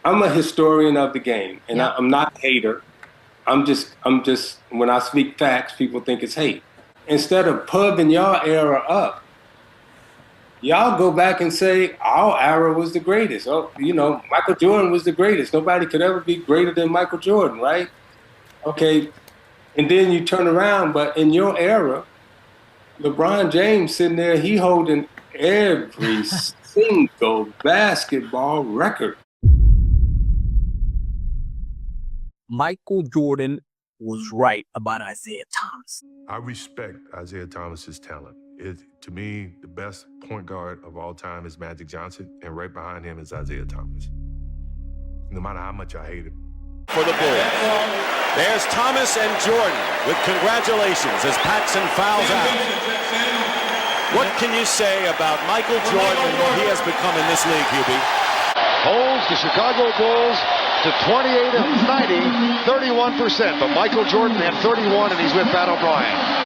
I'm a historian of the game, and Yep. I'm not a hater. I'm just, when I speak facts, people think it's hate. Instead of pubbing y'all era up, y'all go back and say our era was the greatest. Oh, Michael Jordan was the greatest. Nobody could ever be greater than Michael Jordan, right? Okay. And then you turn around, but in your era, LeBron James sitting there, he holding every single basketball record. Michael Jordan was right about Isiah Thomas. I respect Isiah Thomas's talent. To me, the best point guard of all time is Magic Johnson, and right behind him is Isiah Thomas. No matter how much I hate him. For the Bulls. There's Thomas and Jordan with congratulations as Paxson fouls out. What can you say about Michael Jordan and what he has become in this league, Hubie? Holds the Chicago Bulls to 28 of 90, 31%. But Michael Jordan had 31, and he's with Pat O'Brien.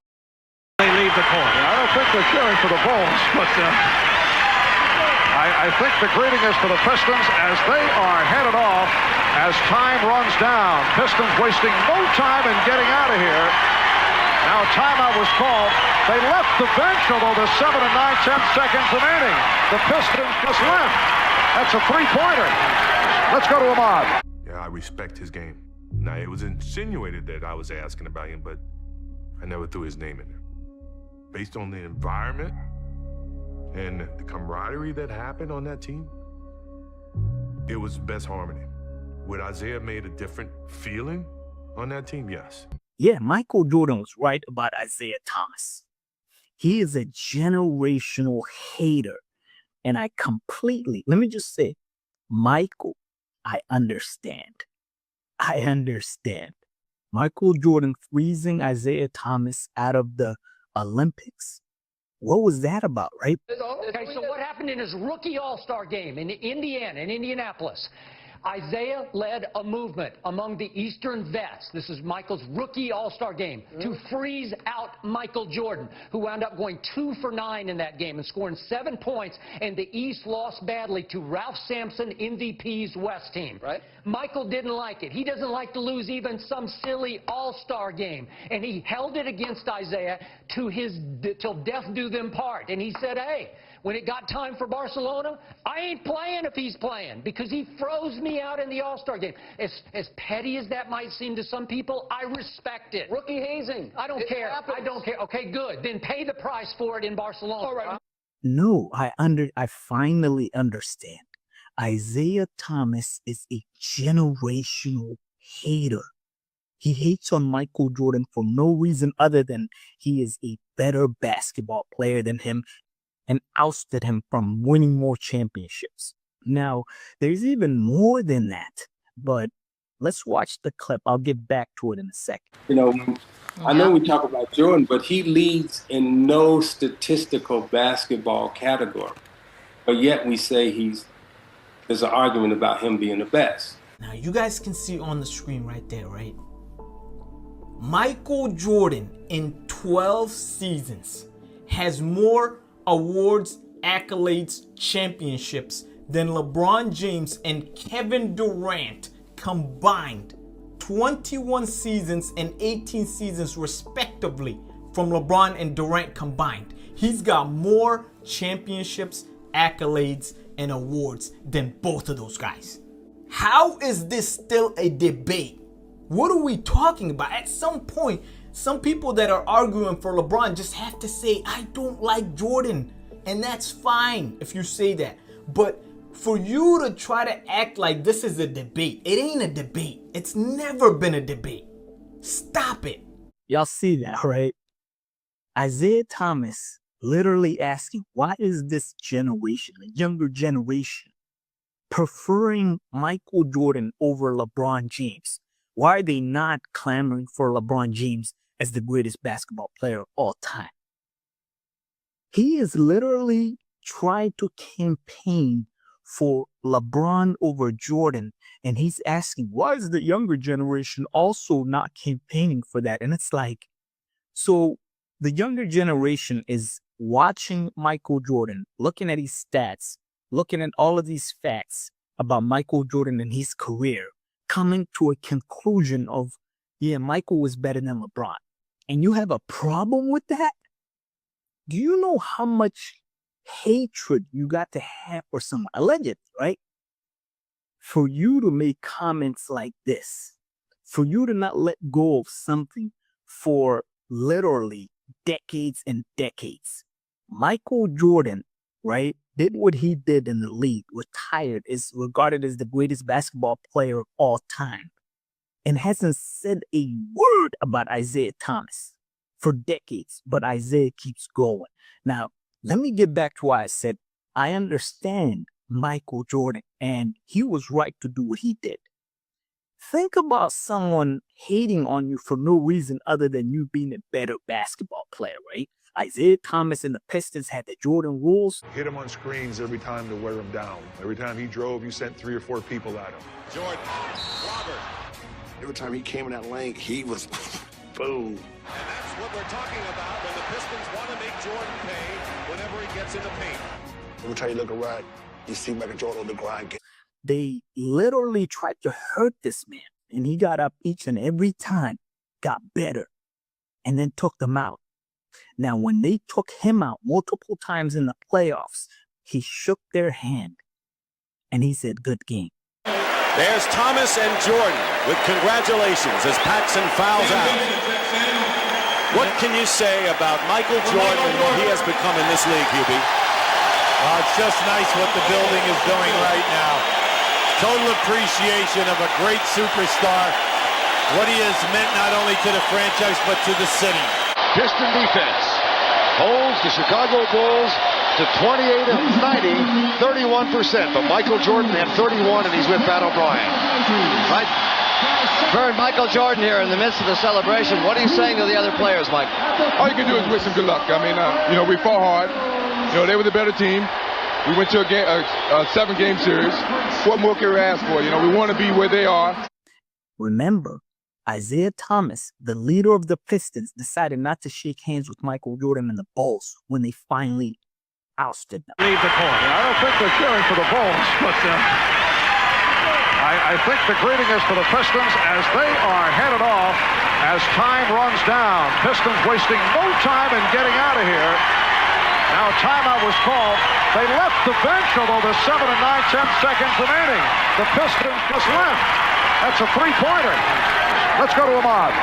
They leave the court. I don't think they're cheering for the Bulls, but I think the greeting is for the Pistons as they are headed off as time runs down. Pistons wasting no time in getting out of here. Now a timeout was called. They left the bench, although there's 7 and 9/10 seconds remaining. The Pistons just left. That's a three-pointer. Let's go to Ahmad. Yeah, I respect his game. Now, it was insinuated that I was asking about him, but I never threw his name in there. Based on the environment and the camaraderie that happened on that team, it was best harmony. Would Isiah made a different feeling on that team? Yes. Yeah, Michael Jordan was right about Isiah Thomas. He is a generational hater. And I completely, let me just say, Michael, I understand. I understand. Michael Jordan freezing Isiah Thomas out of the Olympics. What was that about, right? Okay, so what happened in his rookie All-Star game in Indiana, in Indianapolis? Isiah led a movement among the Eastern vets. This is Michael's rookie All-Star game to freeze out Michael Jordan, who wound up going 2 for 9 in that game and scoring 7 points. And the East lost badly to Ralph Sampson, MVP's West team. Right. Michael didn't like it. He doesn't like to lose even some silly All-Star game. And he held it against Isiah till death do them part. And he said, hey, when it got time for Barcelona, I ain't playing if he's playing because he froze me out in the All-Star game. As petty as that might seem to some people, I respect it. Rookie hazing. I don't care. I don't care. Okay, good. Then pay the price for it in Barcelona. All right. No, I finally understand. Isiah Thomas is a generational hater. He hates on Michael Jordan for no reason other than he is a better basketball player than him and ousted him from winning more championships. Now, there's even more than that, but let's watch the clip. I'll get back to it in a second. I know we talk about Jordan, but he leads in no statistical basketball category. But yet we say there's an argument about him being the best. Now, you guys can see on the screen right there, right? Michael Jordan in 12 seasons has more awards, accolades, championships than LeBron James and Kevin Durant combined. 21 seasons and 18 seasons respectively from LeBron and Durant combined. He's got more championships, accolades, and awards than both of those guys. How is this still a debate? What are we talking about? At some point, some people that are arguing for LeBron just have to say, I don't like Jordan. And that's fine if you say that. But for you to try to act like this is a debate, it ain't a debate. It's never been a debate. Stop it. Y'all see that, right? Isiah Thomas literally asking, why is this generation, the younger generation, preferring Michael Jordan over LeBron James? Why are they not clamoring for LeBron James as the greatest basketball player of all time? He is literally trying to campaign for LeBron over Jordan. And he's asking, why is the younger generation also not campaigning for that? And it's like, so the younger generation is watching Michael Jordan, looking at his stats, looking at all of these facts, about Michael Jordan and his career, coming to a conclusion of, yeah, Michael was better than LeBron, and you have a problem with that? Do you know how much hatred you got to have for someone, allegedly, right? For you to make comments like this, for you to not let go of something for literally decades and decades. Michael Jordan, right, did what he did in the league, retired, is regarded as the greatest basketball player of all time, and hasn't said a word about Isiah Thomas for decades, but Isiah keeps going. Now, let me get back to why I said I understand Michael Jordan, and he was right to do what he did. Think about someone hating on you for no reason other than you being a better basketball player, right? Isiah Thomas and the Pistons had the Jordan rules. Hit him on screens every time to wear him down. Every time he drove, you sent 3 or 4 people at him. Jordan, Robert. Every time he came in that lane, he was boom. And that's what we're talking about when the Pistons want to make Jordan pay whenever he gets in the paint. Every time you look around, you see Michael Jordan on the grind. They literally tried to hurt this man, and he got up each and every time, got better, and then took them out. Now, when they took him out multiple times in the playoffs, he shook their hand, and he said, good game. There's Thomas and Jordan with congratulations as Paxson fouls out. What can you say about Michael Jordan and what he has become in this league, Hubie? It's just nice what the building is doing right now. Total appreciation of a great superstar, what he has meant not only to the franchise but to the city. Piston defense holds the Chicago Bulls to 28 of 90, 31%. But Michael Jordan had 31, and he's with Pat O'Brien. Right. Vern, Michael Jordan here in the midst of the celebration. What are you saying to the other players, Mike? All you can do is wish them good luck. I mean, we fought hard. They were the better team. We went to a 7-game series. What more can we ask for? We want to be where they are. Remember, Isiah Thomas, the leader of the Pistons, decided not to shake hands with Michael Jordan and the Bulls when they finally ousted them. Leave the court. I don't think they're cheering for the Bulls, but I think the greeting is for the Pistons as they are headed off as time runs down. Pistons wasting no time in getting out of here. Now timeout was called. They left the bench, although there's 7 and 9/10 seconds remaining. The Pistons just left. That's a three-pointer. Let's go to Ahmad.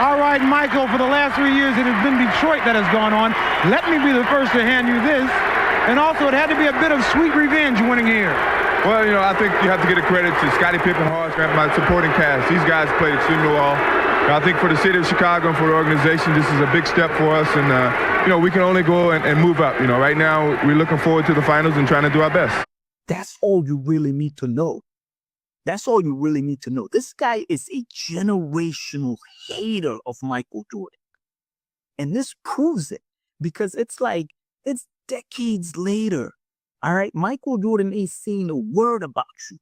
All right, Michael, for the last 3 years, it has been Detroit that has gone on. Let me be the first to hand you this. And also, it had to be a bit of sweet revenge winning here. Well, I think you have to give the credit to Scottie Pippen, Hall, my supporting cast. These guys played extremely well. I think for the city of Chicago and for the organization, this is a big step for us. And, we can only go and move up. Right now, we're looking forward to the finals and trying to do our best. That's all you really need to know. That's all you really need to know. This guy is a generational hater of Michael Jordan. And this proves it because it's decades later. All right, Michael Jordan ain't saying a word about you.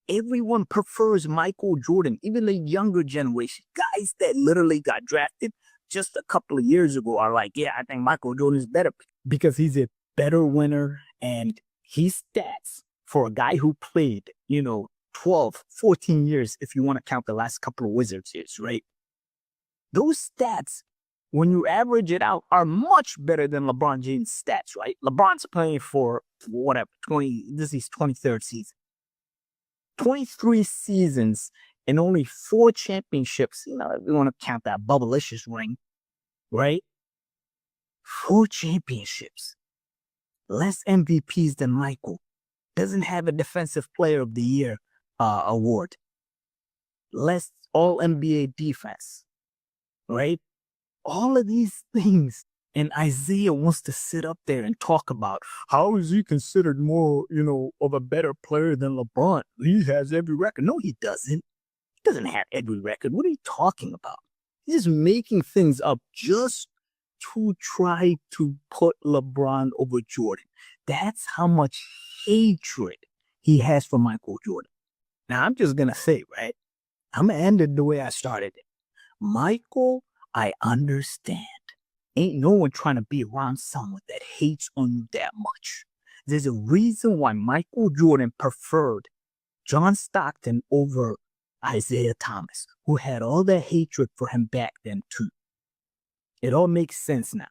Everyone prefers Michael Jordan, even the younger generation. Guys that literally got drafted just a couple of years ago are like, yeah, I think Michael Jordan is better because he's a better winner. And his stats for a guy who played, 12, 14 years, if you want to count the last couple of Wizards years, right? Those stats, when you average it out, are much better than LeBron James' stats, right? LeBron's playing for this is his 23rd season. 23 seasons and only 4 championships. If you want to count that bubblicious ring, right? 4 championships. Less MVPs than Michael. Doesn't have a Defensive Player of the Year award. Less All-NBA defense, right? All of these things. And Isiah wants to sit up there and talk about how is he considered more, of a better player than LeBron? He has every record. No, he doesn't. He doesn't have every record. What are you talking about? He's just making things up just to try to put LeBron over Jordan. That's how much hatred he has for Michael Jordan. Now, I'm just going to say, right? I'm going to end it the way I started it. Michael, I understand. Ain't no one trying to be around someone that hates on you that much. There's a reason why Michael Jordan preferred John Stockton over Isiah Thomas, who had all that hatred for him back then too. It all makes sense now.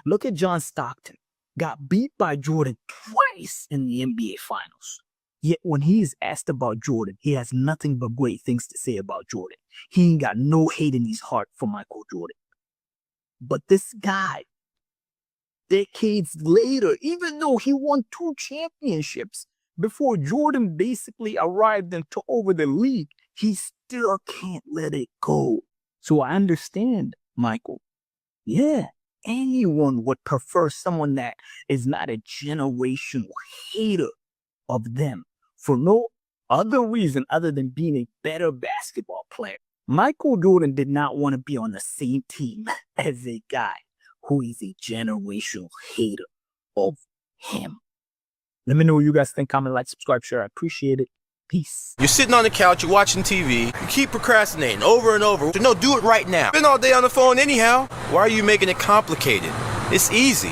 Look at John Stockton. Got beat by Jordan twice in the NBA Finals. Yet when he is asked about Jordan, he has nothing but great things to say about Jordan. He ain't got no hate in his heart for Michael Jordan. But this guy, decades later, even though he won 2 championships before Jordan basically arrived and took over the league, he still can't let it go. So I understand, Michael. Yeah, anyone would prefer someone that is not a generational hater of them for no other reason other than being a better basketball player. Michael Jordan did not want to be on the same team as a guy who is a generational hater of him. Let me know what you guys think. Comment, like, subscribe, share. I appreciate it. Peace. You're sitting on the couch, you're watching TV, you keep procrastinating over and over. No, do it right now. Been all day on the phone anyhow. Why are you making it complicated? It's easy.